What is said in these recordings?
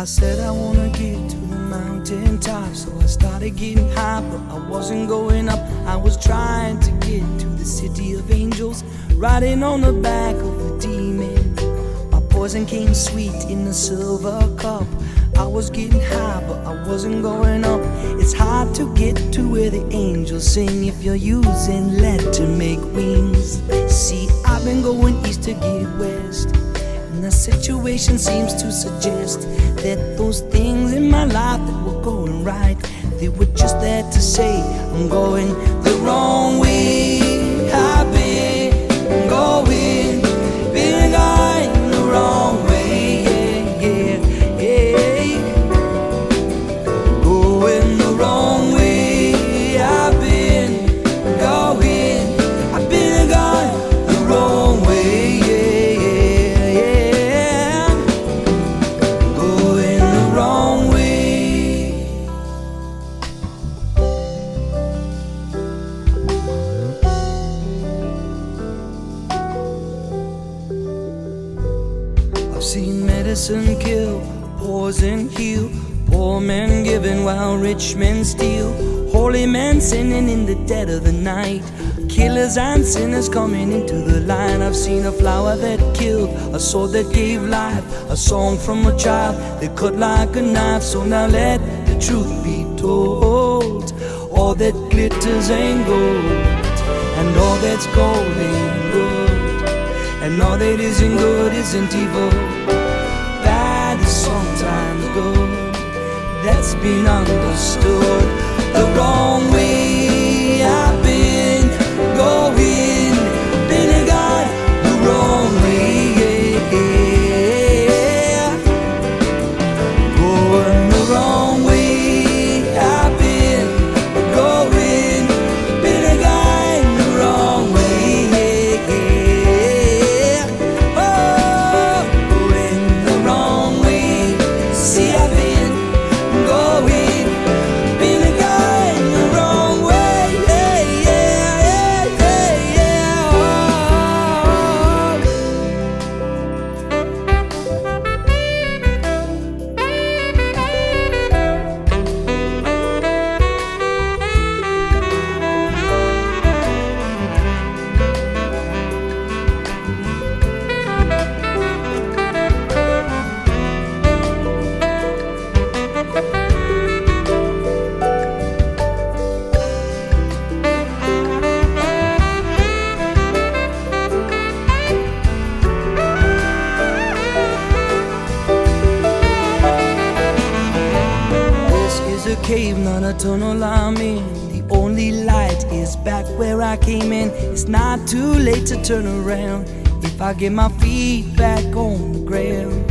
I said I wanna get to the mountain top, so I started getting high, but I wasn't going up. I was trying to get to the city of angels, riding on the back of a demon. My poison came sweet in a silver cup. I was getting high, but I wasn't going up. It's hard to get to where the angels sing if you're using lead to make wings. See, I've been going east to get west, and the situation seems to suggest that those things in my life that were going right, they were just there to say I'm going the wrong way. I've been going, been going the wrong way. Going the wrong way. I've been going the wrong way. Going the wrong way. I've seen medicine kill, poison heal, poor men giving while rich men steal, holy men sinning in the dead of the night, killers and sinners coming into the light. I've seen a flower that killed, a sword that gave life, a song from a child that cut like a knife. So now let the truth be told, all that glitters ain't gold, and all that's gold ain't good, and all that isn't good isn't evil. Bad is sometimes good, that's been understood. The wrong way. I've been going, been a guy the wrong way. Going the wrong way. I've been going, been a guy the wrong way. Oh, going the wrong way. See, I've been going, been a guy the wrong way. A cave, not a tunnel I'm in. The only light is back where I came in. It's not too late to turn around if I get my feet back on the ground.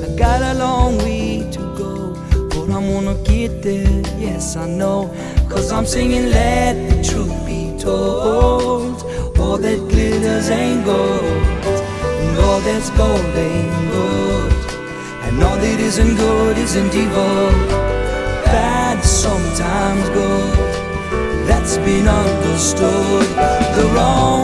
I got a long way to go, but I'm gonna get there, yes I know, 'cause I'm singing let the truth be told. All that glitters ain't gold, and all that's gold ain't good, and all that isn't good isn't evil. Bad sometimes good, that's been understood. The wrong